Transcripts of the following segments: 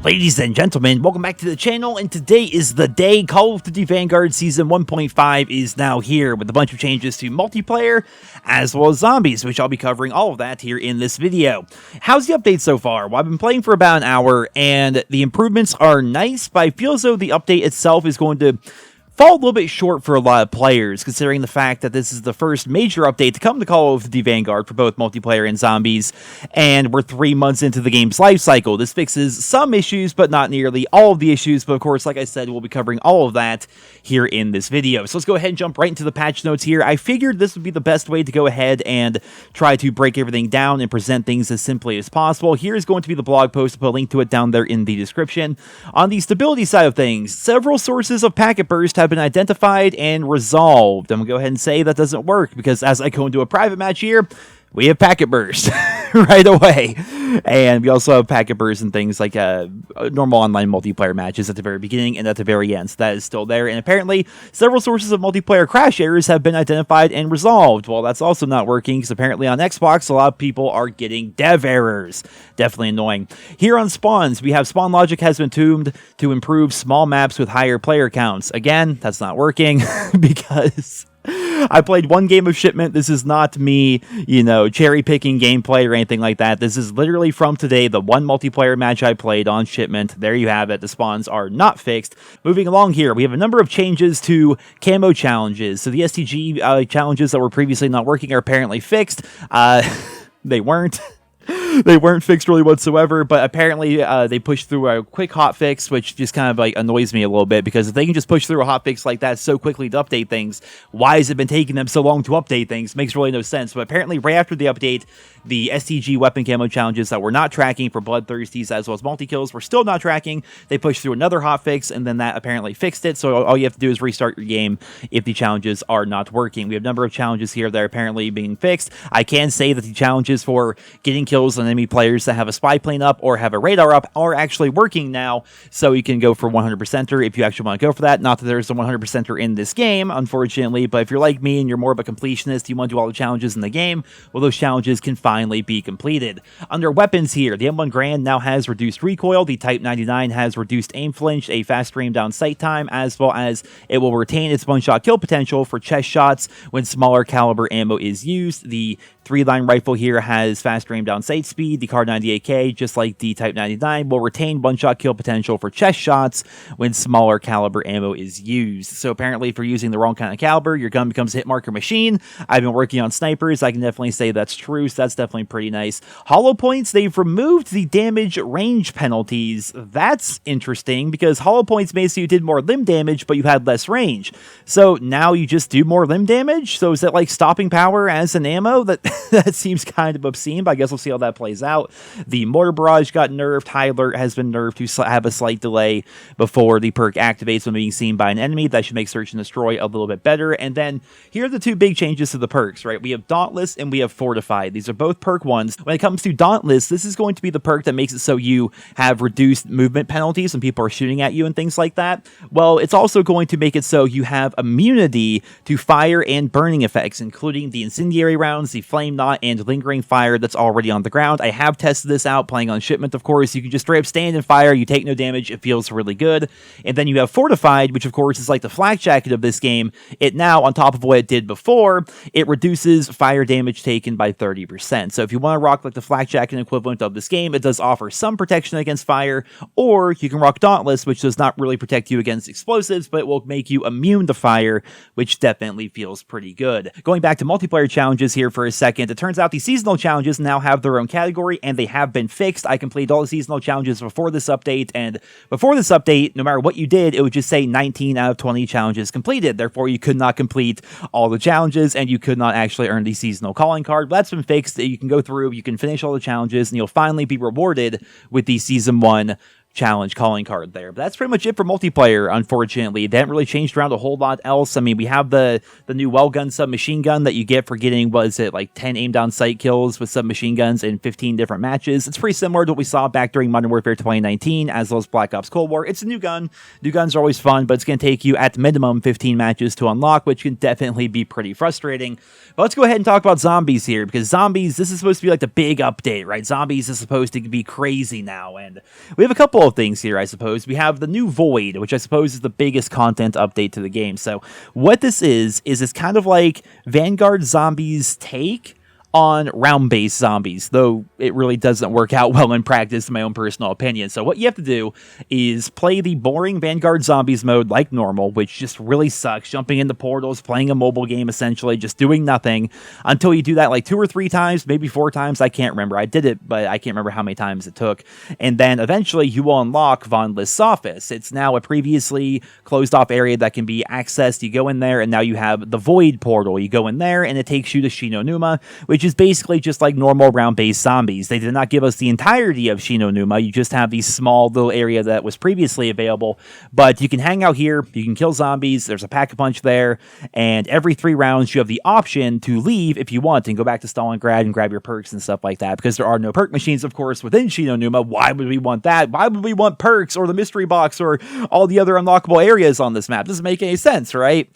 Ladies and gentlemen, welcome back to the channel, and today is the day. Call of Duty Vanguard Season 1.5 is now here with a bunch of changes to multiplayer as well as zombies, which I'll be covering all of that here in this video. How's the update so far? Well, I've been playing for about an hour, and the improvements are nice, but I feel as though the update itself is going to fall a little bit short for a lot of players, considering the fact that this is the first major update to come to Call of Duty Vanguard for both multiplayer and zombies, and we're 3 months into the game's life cycle. This fixes some issues, but not nearly all of the issues, but of course, like I said, we'll be covering all of that here in this video. So let's go ahead and jump right into the patch notes here. I figured this would be the best way to go ahead and try to break everything down and present things as simply as possible. Here's going to be the blog post. I'll put a link to it down there in the description. On the stability side of things, several sources of packet burst have been identified and resolved. I'm going to go ahead and say that doesn't work because as I go into a private match here, we have packet burst right away. And we also have packet burst and things like normal online multiplayer matches at the very beginning and at the very end. So that is still there. And apparently, several sources of multiplayer crash errors have been identified and resolved. Well, that's also not working because apparently on Xbox, a lot of people are getting dev errors. Definitely annoying. Here on spawns, we have spawn logic has been tuned to improve small maps with higher player counts. Again, that's not working because I played one game of Shipment. This is not me, cherry-picking gameplay or anything like that. This is literally from today, the one multiplayer match I played on Shipment. There you have it. The spawns are not fixed. Moving along here, we have a number of changes to Camo challenges. So the STG challenges that were previously not working are apparently fixed. They weren't. They weren't fixed really whatsoever, but apparently they pushed through a quick hotfix, which just kind of annoys me a little bit, because if they can just push through a hotfix like that so quickly to update things, why has it been taking them so long to update things? Makes really no sense. But apparently right after the update, the STG weapon camo challenges that were not tracking for Bloodthirsties as well as multi-kills were still not tracking. They pushed through another hotfix, and then that apparently fixed it, so all you have to do is restart your game if the challenges are not working. We have a number of challenges here that are apparently being fixed. I can say that the challenges for getting kills on enemy players that have a spy plane up or have a radar up are actually working now, so you can go for 100%er if you actually want to go for that. Not that there's a 100%er in this game, unfortunately, but if you're like me and you're more of a completionist, you want to do all the challenges in the game, well, those challenges can finally be completed. Under weapons here, the M1 Garand now has reduced recoil, the Type 99 has reduced aim flinch, a faster aim down sight time, as well as it will retain its one-shot kill potential for chest shots when smaller caliber ammo is used. The 3-line rifle here has faster aim down sight speed. The CAR 98K, just like the Type 99, will retain one-shot kill potential for chest shots when smaller caliber ammo is used. So apparently, if you're using the wrong kind of caliber, your gun becomes a hit marker machine. I've been working on snipers. I can definitely say that's true, so that's definitely pretty nice. Hollow points, they've removed the damage range penalties. That's interesting, because hollow points basically you did more limb damage, but you had less range. So now you just do more limb damage? So is that like stopping power as an ammo? That seems kind of obscene, but I guess we'll see how that plays out. The Mortar Barrage got nerfed. High Alert has been nerfed to have a slight delay before the perk activates when being seen by an enemy. That should make Search and Destroy a little bit better. And then here are the two big changes to the perks, right? We have Dauntless and we have Fortified. These are both perk ones. When it comes to Dauntless, this is going to be the perk that makes it so you have reduced movement penalties when people are shooting at you and things like that. Well, it's also going to make it so you have immunity to fire and burning effects, including the incendiary rounds, the flame knot, and lingering fire that's already on the ground. I have tested this out playing on Shipment, of course. You can just straight up stand and fire. You take no damage. It feels really good. And then you have Fortified, which of course is like the flak jacket of this game. It now, on top of what it did before, it reduces fire damage taken by 30%. So if you want to rock like the flak jacket equivalent of this game, it does offer some protection against fire, or you can rock Dauntless, which does not really protect you against explosives, but it will make you immune to fire, which definitely feels pretty good. Going back to multiplayer challenges here for a second, it turns out the seasonal challenges now have their own category, and they have been fixed. I completed all the seasonal challenges before this update, and before this update, no matter what you did, it would just say 19 out of 20 challenges completed. Therefore, you could not complete all the challenges, and you could not actually earn the seasonal calling card. But that's been fixed. You can go through, you can finish all the challenges, and you'll finally be rewarded with the Season 1 challenge calling card there. But that's pretty much it for multiplayer, unfortunately. They haven't really changed around a whole lot else. I mean, we have the new Wellgun submachine gun that you get for getting, what is it, like 10 aim down sight kills with submachine guns in 15 different matches. It's pretty similar to what we saw back during Modern Warfare 2019, as well as Black Ops Cold War. It's a new gun. New guns are always fun, but it's going to take you at minimum 15 matches to unlock, which can definitely be pretty frustrating. But let's go ahead and talk about zombies here, because zombies, this is supposed to be like the big update, right? Zombies is supposed to be crazy now, and we have a couple of things here, I suppose. We have the new Void, which I suppose is the biggest content update to the game. So what this is it's kind of like Vanguard Zombies' take on round-based zombies, though it really doesn't work out well in practice, in my own personal opinion. So what you have to do is play the boring Vanguard Zombies mode like normal, which just really sucks, jumping into portals, playing a mobile game, essentially, just doing nothing, until you do that like 2 or 3 times, maybe 4 times, I can't remember. I did it, but I can't remember how many times it took. And then eventually you will unlock Von List's office. It's now a previously closed-off area that can be accessed. You go in there, and now you have the Void portal. You go in there, and it takes you to Shinonuma, which is basically just like normal round-based zombies. They did not give us the entirety of Shinonuma. You just have the small little area that was previously available, but you can hang out here, you can kill zombies, there's a pack-a-punch there, and every 3 rounds you have the option to leave if you want and go back to Stalingrad and grab your perks and stuff like that, because there are no perk machines, of course, within Shinonuma. Why would we want that? Why would we want perks or the mystery box or all the other unlockable areas on this map? Doesn't make any sense, right?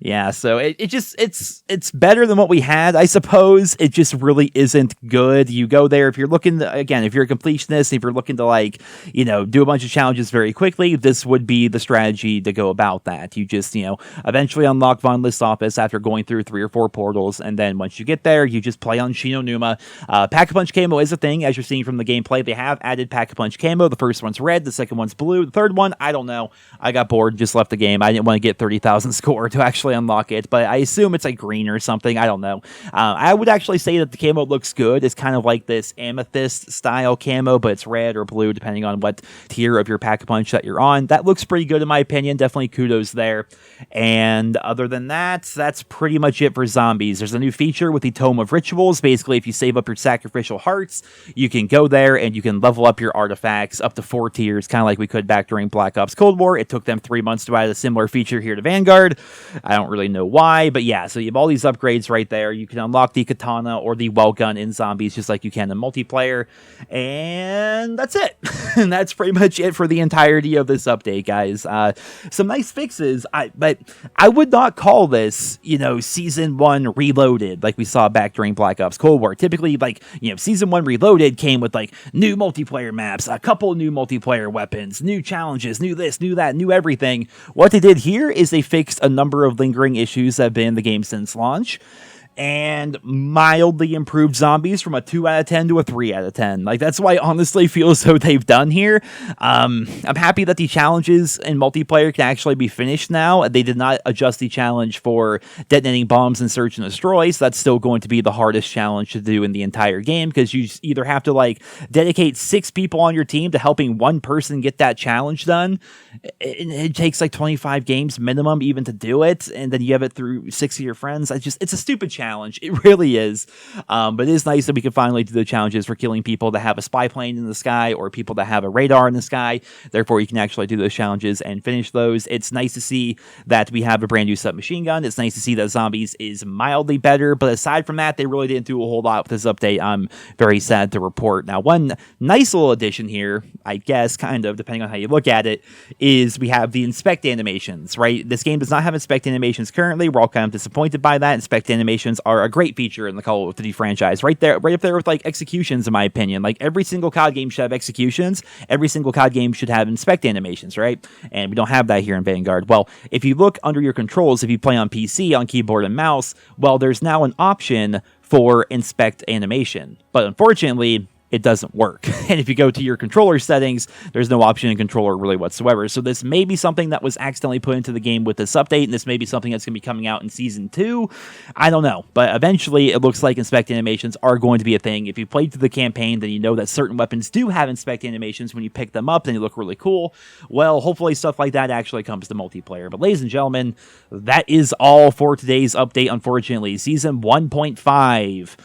Yeah, so it's better than what we had, I suppose. It just really isn't good. You go there if you're looking to, again, if you're a completionist, if you're looking to, like, you know, do a bunch of challenges very quickly, this would be the strategy to go about that. You just, you know, eventually unlock Von List's office after going through 3 or 4 portals, and then once you get there, you just play on Shinonuma. Pack-a-Punch Camo is a thing, as you're seeing from the gameplay. They have added Pack-a-Punch Camo. The first one's red, the second one's blue, the third one, I don't know. I got bored, just left the game. I didn't want to get 30,000 score to actually unlock it, but I assume it's like green or something. I don't know. I would actually say that the camo looks good. It's kind of like this amethyst style camo, but it's red or blue depending on what tier of your Pack-a-Punch that you're on. That looks pretty good in my opinion. Definitely kudos there. And other than that, that's pretty much it for zombies. There's a new feature with the Tome of Rituals. Basically, if you save up your sacrificial hearts, you can go there and you can level up your artifacts up to 4 tiers, kind of like we could back during Black Ops Cold War. It took them 3 months to add a similar feature here to Vanguard. I don't really know why, but yeah, so you have all these upgrades right there. You can unlock the katana or the well gun in zombies just like you can in multiplayer, and that's it. And that's pretty much it for the entirety of this update, guys. Some nice fixes, but I would not call this, you know, Season 1 Reloaded like we saw back during Black Ops Cold War. Typically, like, you know, Season 1 Reloaded came with, like, new multiplayer maps, a couple new multiplayer weapons, new challenges, new this, new that, new everything. What they did here is they fixed a number of lingering issues that have been in the game since launch, and mildly improved zombies from a 2 out of 10 to a 3 out of 10. Like, that's why I honestly feel as though they've done here. I'm happy that the challenges in multiplayer can actually be finished now. They did not adjust the challenge for detonating bombs and search and destroy, so that's still going to be the hardest challenge to do in the entire game, because you either have to, like, dedicate 6 people on your team to helping one person get that challenge done. It takes like 25 games minimum even to do it, and then you have it through 6 of your friends. It's a stupid challenge. It really is. But it is nice that we can finally do the challenges for killing people that have a spy plane in the sky or people that have a radar in the sky. Therefore, you can actually do those challenges and finish those. It's nice to see that we have a brand new submachine gun. It's nice to see that zombies is mildly better. But aside from that, they really didn't do a whole lot with this update. I'm very sad to report. Now, one nice little addition here, I guess, kind of, depending on how you look at it, is we have the inspect animations, right? This game does not have inspect animations currently. We're all kind of disappointed by that. Inspect animations are a great feature in the Call of Duty franchise, right there, right up there with, like, executions, in my opinion. Like, every single COD game should have executions. Every single COD game should have inspect animations, right? And we don't have that here in Vanguard. Well, if you look under your controls, if you play on PC, on keyboard and mouse, well, there's now an option for inspect animation. But unfortunately, it doesn't work. And if you go to your controller settings, there's no option in controller really whatsoever. So this may be something that was accidentally put into the game with this update, and this may be something that's going to be coming out in Season 2. I don't know. But eventually, it looks like inspect animations are going to be a thing. If you played through the campaign, then you know that certain weapons do have inspect animations when you pick them up, and they look really cool. Well, hopefully stuff like that actually comes to multiplayer. But ladies and gentlemen, that is all for today's update, unfortunately. Season 1.5.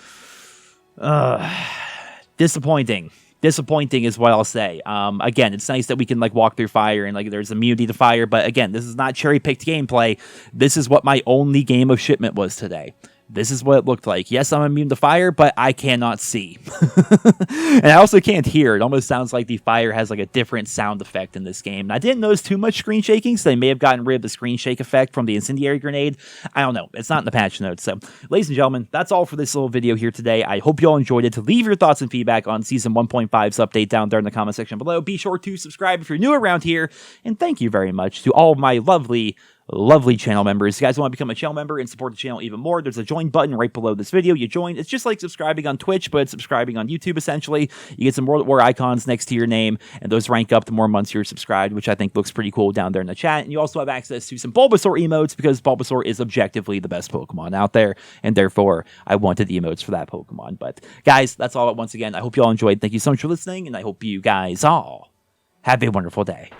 Disappointing. disappointing is what I'll say. Again, it's nice that we can like walk through fire and like there's immunity to fire, but again, this is not cherry-picked gameplay. This is what my only game of shipment was today. This is what it looked like. Yes, I'm immune to fire, but I cannot see. And I also can't hear. It almost sounds like the fire has like a different sound effect in this game. And I didn't notice too much screen shaking, so they may have gotten rid of the screen shake effect from the incendiary grenade. I don't know. It's not in the patch notes. So, ladies and gentlemen, that's all for this little video here today. I hope you all enjoyed it. To leave your thoughts and feedback on Season 1.5's update down there in the comment section below. Be sure to subscribe if you're new around here. And thank you very much to all of my lovely channel members. If you guys want to become a channel member and support the channel even more, there's a join button right below this video. You join. It's just like subscribing on Twitch, but it's subscribing on YouTube, essentially. You get some World at War icons next to your name, and those rank up the more months you're subscribed, which I think looks pretty cool down there in the chat. And you also have access to some Bulbasaur emotes, because Bulbasaur is objectively the best Pokemon out there, and therefore, I wanted the emotes for that Pokemon. But, guys, that's all. Once again, I hope you all enjoyed. Thank you so much for listening, and I hope you guys all have a wonderful day.